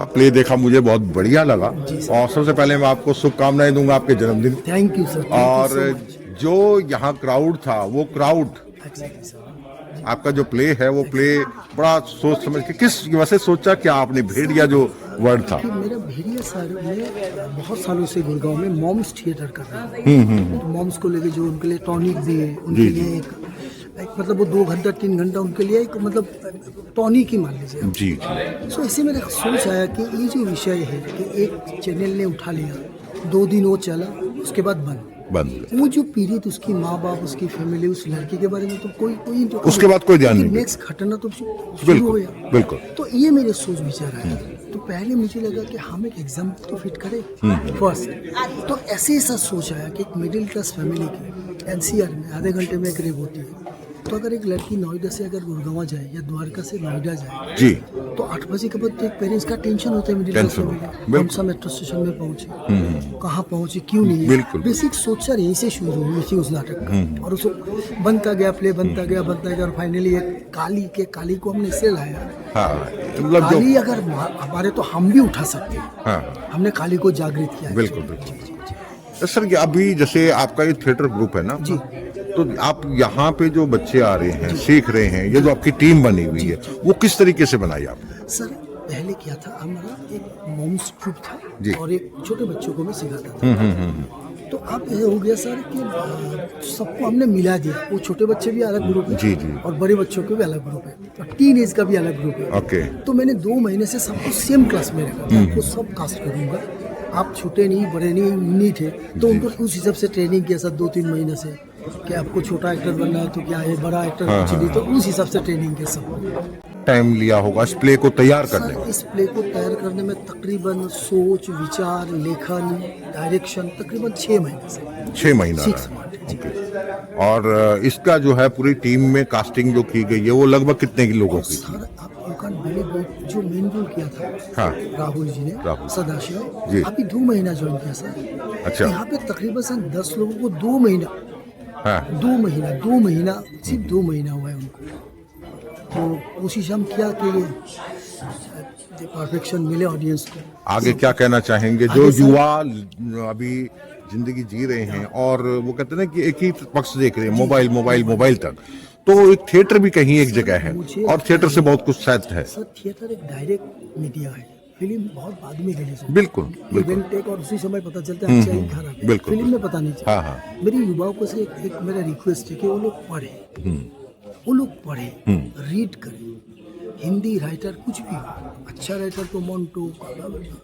Play देखा, मुझे बहुत बढ़िया लगा और सबसे पहले मैं आपको शुभकामनाएं दूंगा आपके जन्मदिन। Thank you sir. और जो यहाँ क्राउड था, वो क्राउड आपका जो प्ले है वो प्ले बड़ा सोच समझ के, किस वजह से सोचा क्या आपने भेड़िया जो वर्ड था? मेरा भेड़िया सर, मैं बहुत सालों से गुड़गांव में मॉम्स थिएटर कर रहा हूँ। मॉम्स को लेके जो उनके लिए टॉनिक दिए, उनके लिए एक मतलब वो 2 घंटा 3 घंटा उनके लिए एक मतलब टॉनिक ही मान लीजिए जी। सो ऐसे मेरे सोच आया कि ये जो विषय है कि एक चैनल ने उठा लिया, 2 दिन वो चला, उसके बाद बंद। वो जो पीड़ित उसकी माँ बाप, उसकी फैमिली, उस लड़के के बारे में तो कोई उसके बाद कोई ध्यान नहीं, नेक्स्ट घटना तो शुरू हो गया। बिल्कुल। तो ये मेरे सोच विचार आया। तो पहले मुझे लगा कि हम एक एग्जाम तो फिट करें फर्स्ट। तो ऐसा सोच आया कि एक मिडिल क्लास फैमिली की एनसीआर में आधे घंटे में एक रेप होती है, तो अगर एक लड़की नोएडा से अगर गुड़गांव जाए या द्वारका से नोएडा जाए जी, तो 8 बजे के बाद तो एक पेरेंट्स का टेंशन होता है, मिडिल क्लास फैमिली, कौन सा मेट्रो स्टेशन में पहुंचे, कहाँ पहुंचे, क्यों नहीं है। बेसिक सोच सर यहीं से शुरू हुई थी उस नाटक का। और उसको बनता गया प्ले, बनता गया और फाइनली एक काली को हमने इससे लाया। काली अगर हमारे तो हम भी उठा सकते हैं। हमने काली को जागृत किया। बिल्कुल। सर अभी जैसे आपका ये थिएटर ग्रुप है ना जी, तो आप यहाँ पे जो बच्चे आ रहे हैं, सीख रहे हैं, ये जो आपकी टीम बनी हुई है, वो किस तरीके से बनाई आपने? सर पहले क्या था, हमारा एक मॉम्स ग्रुप था और एक छोटे बच्चों को भी सिखाता था। तो अब ये हो गया सर कि सबको हमने मिला दिया। वो छोटे बच्चे भी अलग ग्रुप है जी, और बड़े बच्चों के भी अलग ग्रुप है, और टीन एज का भी अलग ग्रुप है। ओके। तो मैंने 2 महीने से सबको सेम क्लास में रखा, आपको सब कास्ट करूँगा, आप छोटे नहीं, बड़े नहीं, यूनिट है। तो उनको उस हिसाब से ट्रेनिंग किया सर 2-3 महीने से कि आपको छोटा एक्टर बनना है तो क्या है, बड़ा एक्टर चाहिए, तो उस हिसाब से ट्रेनिंग के सब टाइम लिया होगा इस प्ले को तैयार करने में? इस प्ले को तैयार करने में तकरीबन सोच, विचार, लेखन, डायरेक्शन तकरीबन 6 महीने से 6 महीना। और इसका जो है पूरी टीम में कास्टिंग जो की गई है वो लगभग कितने के लोगों की? सर आप जो मेन रोल किया था राहुल जी ने, सदाशिव, अभी 2 महीना ज्वाइन किया सर। अच्छा। यहाँ पे तकरीबन 10 लोगों को 2 महीना सिर्फ 2 महीना हुआ है उनको। तो कोशिश हम किया कि परफेक्शन मिले ऑडियंस को। आगे क्या कहना चाहेंगे जो युवा अभी जिंदगी जी रहे हैं और वो कहते हैं ना कि एक ही पक्ष देख रहे हैं, मोबाइल तक, तो एक थिएटर भी कहीं एक जगह है और थिएटर से बहुत कुछ शायद है। सर थिएटर एक डायरेक्ट मीडिया है, फिल्म बहुत बाद में रिलीज होती है। बिल्कुल टेक और उसी समय पता चलता है अच्छा ही खराब है, फिल्म में पता नहीं चलता। मेरी युवाओं को से एक मेरा रिक्वेस्ट है कि वो लोग पढ़े, रीड करें। हिंदी राइटर कुछ भी हो, अच्छा राइटर तो मोन्टो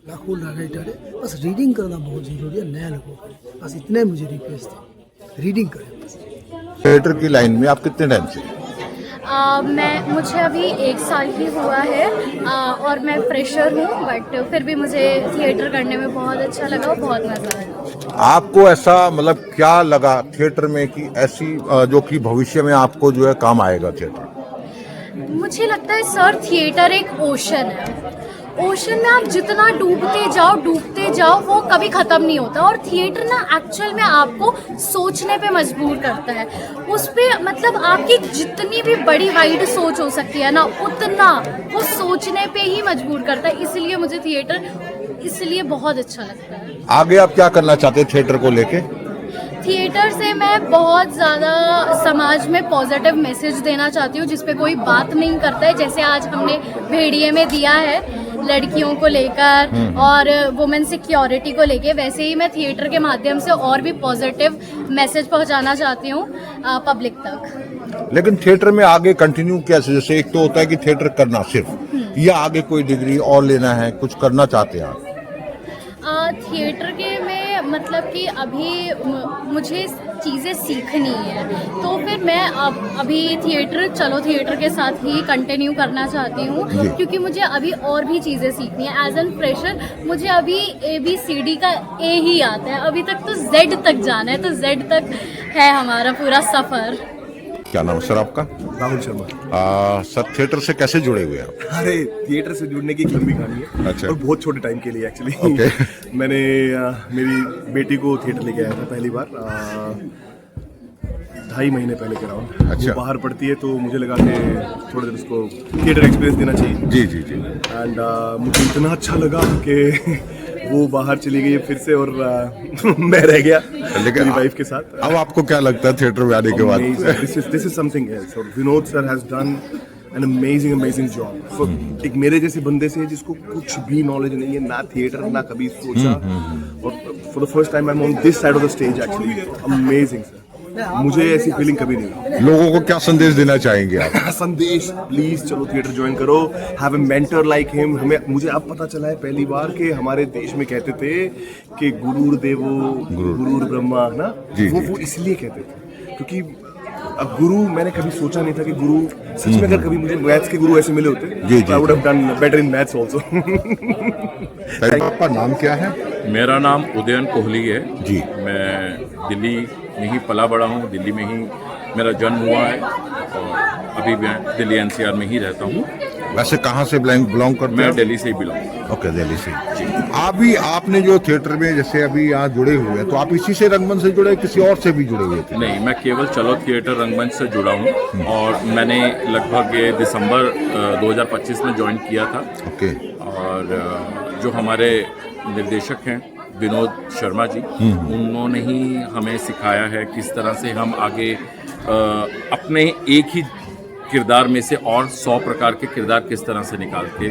लाखों राइटर है, बस रीडिंग करना बहुत जरूरी है नया लोगों को। बस इतने मुझे रिक्वेस्ट है, रीडिंग करें बस। थिएटर की लाइन में आप कितने टाइम से? मुझे अभी 1 साल ही हुआ है और मैं फ्रेशर हूँ, बट फिर भी मुझे थिएटर करने में बहुत अच्छा लगा और बहुत मज़ा आया। आपको ऐसा मतलब क्या लगा थिएटर में कि ऐसी जो कि भविष्य में आपको जो है काम आएगा थिएटर? मुझे लगता है सर थिएटर एक ओशन है। ओशन में आप जितना डूबते जाओ वो कभी ख़त्म नहीं होता। और थिएटर ना एक्चुअल में आपको सोचने पे मजबूर करता है। उस पे मतलब आपकी जितनी भी बड़ी वाइड सोच हो सकती है ना, उतना वो सोचने पे ही मजबूर करता है। इसलिए मुझे थिएटर इसलिए बहुत अच्छा लगता है। आगे आप क्या करना चाहते हैं थिएटर को लेके? थिएटर से मैं बहुत ज़्यादा समाज में पॉजिटिव मैसेज देना चाहती हूँ जिस पे कोई बात नहीं करता है, जैसे आज हमने भेड़िए में दिया है। लड़कियों को लेकर और वुमेन सिक्योरिटी को लेके, वैसे ही मैं थिएटर के माध्यम से और भी पॉजिटिव मैसेज पहुंचाना चाहती हूँ पब्लिक तक। लेकिन थिएटर में आगे कंटिन्यू कैसे, जैसे एक तो होता है कि थिएटर करना सिर्फ, या आगे कोई डिग्री और लेना है, कुछ करना चाहते हैं आप? थिएटर के में मतलब कि अभी मुझे चीज़ें सीखनी है, तो फिर मैं अभी चलो थिएटर के साथ ही कंटिन्यू करना चाहती हूँ, क्योंकि मुझे अभी और भी चीज़ें सीखनी है। एज एन फ्रेशर मुझे अभी ABCD का A ही आता है, अभी तक तो Z तक जाना है, तो Z तक है हमारा पूरा सफ़र। क्या नाम है सर आपका? राहुल शर्मा। सर थिएटर से कैसे जुड़े हुए हैं आप? अरे थिएटर से जुड़ने की एक लंबी कहानी है। अच्छा। और बहुत छोटे टाइम के लिए एक्चुअली। ओके। मैंने मेरी बेटी को थिएटर लेके आया था पहली बार 2.5 महीने पहले के राउंड। अच्छा। वो बाहर पढ़ती है तो मुझे लगा कि थोड़ा देर उसको थिएटर एक्सपीरियंस देना चाहिए। जी जी जी। एंड मुझे इतना अच्छा लगा कि वो बाहर चली गई फिर से और मैं रह गया मेरी वाइफ के साथ। अब आपको क्या लगता है थिएटर में आने के बाद? This is something else. और Vinod sir has done an amazing job. So, एक मेरे जैसे बंदे से जिसको कुछ भी नॉलेज नहीं है, ना थिएटर ना कभी सोचा, और for the first time I'm on this side of the stage actually. Amazing sir. मुझे ऐसी फीलिंग कभी नहीं हुई। लोगों को क्या संदेश देना चाहेंगे आप? संदेश, प्लीज चलो थिएटर ज्वाइन करो, have a mentor like him. मुझे अब पता चला है पहली बार कि हमारे देश में कहते थे कि गुरुर देवो गुरुर ब्रह्मा, है ना? वो इसलिए कहते थे क्योंकि अब गुरु, मैंने कभी सोचा नहीं था कि गुरु सच में, अगर कभी मुझे मैथ्स के गुरु ऐसे मिले होते I would have done better in maths also. आपका नाम क्या है? मेरा नाम उदयन कोहली है जी। मैं दिल्ली में ही पला बड़ा हूँ, दिल्ली में ही मेरा जन्म हुआ है और अभी मैं दिल्ली NCR में ही रहता हूँ। वैसे कहाँ से बिलोंग करते हैं? मैं दिल्ली से ही बिलोंग। ओके, दिल्ली से। अभी आपने जो थिएटर में जैसे अभी यहाँ जुड़े हुए हैं, तो आप इसी से रंगमंच से जुड़े, किसी और से भी जुड़े हुए थे? नहीं, मैं केवल चलो थिएटर रंगमंच से जुड़ा हूँ और मैंने लगभग दिसंबर 2025 में ज्वाइन किया था। ओके। और जो हमारे निर्देशक हैं विनोद शर्मा जी, उन्होंने ही हमें सिखाया है किस तरह से हम आगे अपने एक ही किरदार में से और 100 प्रकार के किरदार किस तरह से निकाल के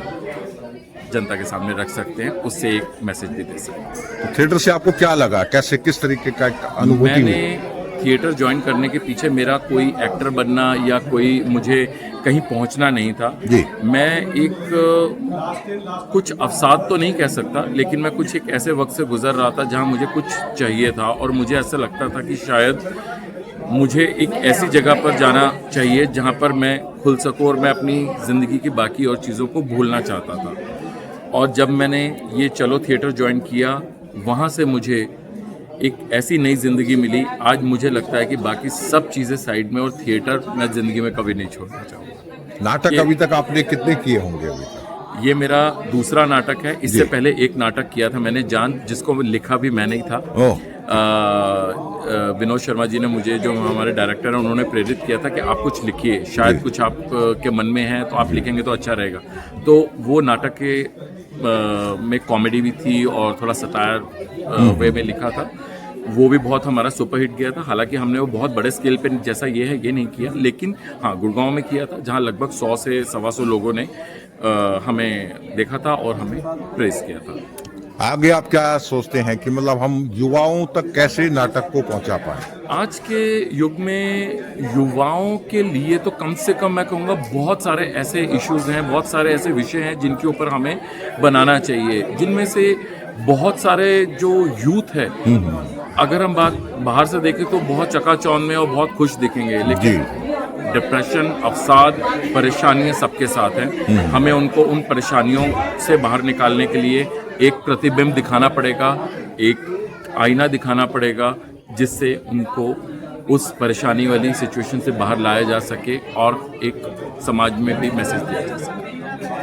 जनता के सामने रख सकते हैं, उससे एक मैसेज भी दे सकते हैं। तो थिएटर से आपको क्या लगा, कैसे, किस तरीके का अनुभूति हुई? मैंने थिएटर ज्वाइन करने के पीछे मेरा कोई एक्टर बनना या कोई मुझे कहीं पहुंचना नहीं था जी। मैं एक कुछ अवसाद तो नहीं कह सकता, लेकिन मैं कुछ एक ऐसे वक्त से गुजर रहा था जहां मुझे कुछ चाहिए था और मुझे ऐसा लगता था कि शायद मुझे एक ऐसी जगह पर जाना चाहिए जहां पर मैं खुल सकूं और मैं अपनी ज़िंदगी की बाकी और चीज़ों को भूलना चाहता था। और जब मैंने ये चलो थिएटर ज्वाइन किया, वहाँ से मुझे एक ऐसी नई ज़िंदगी मिली। आज मुझे लगता है कि बाकी सब चीज़ें साइड में और थिएटर मैं ज़िंदगी में कभी नहीं छोड़ना चाहूँगा। नाटक अभी तक आपने कितने किए होंगे अभी तक? ये मेरा दूसरा नाटक है। इससे पहले एक नाटक किया था मैंने, जान, जिसको लिखा भी मैं नहीं था। विनोद शर्मा जी ने मुझे, जो हमारे डायरेक्टर हैं, उन्होंने प्रेरित किया था कि आप कुछ लिखिए, शायद कुछ आप के मन में है तो आप लिखेंगे तो अच्छा रहेगा। तो वो नाटक के में कॉमेडी भी थी और थोड़ा सटायर वे में लिखा था। वो भी बहुत हमारा सुपरहिट गया था। हालांकि हमने वो बहुत बड़े स्केल पे जैसा ये है ये नहीं किया, लेकिन हाँ गुड़गांव में किया था, जहाँ लगभग 100 से 125 लोगों ने हमें देखा था और हमें प्रेज किया था। आगे आप क्या सोचते हैं कि मतलब हम युवाओं तक कैसे नाटक को पहुंचा पाए? आज के युग में युवाओं के लिए तो कम से कम मैं कहूँगा बहुत सारे ऐसे इश्यूज हैं, बहुत सारे ऐसे विषय हैं जिनके ऊपर हमें बनाना चाहिए, जिनमें से बहुत सारे जो यूथ है, अगर हम बाहर से देखें तो बहुत चकाचौंध में और बहुत खुश दिखेंगे, लेकिन डिप्रेशन, अवसाद, परेशानियां सबके साथ हैं। हमें उनको उन परेशानियों से बाहर निकालने के लिए एक प्रतिबिंब दिखाना पड़ेगा, एक आईना दिखाना पड़ेगा, जिससे उनको उस परेशानी वाली सिचुएशन से बाहर लाया जा सके और एक समाज में भी मैसेज दिया जा सके।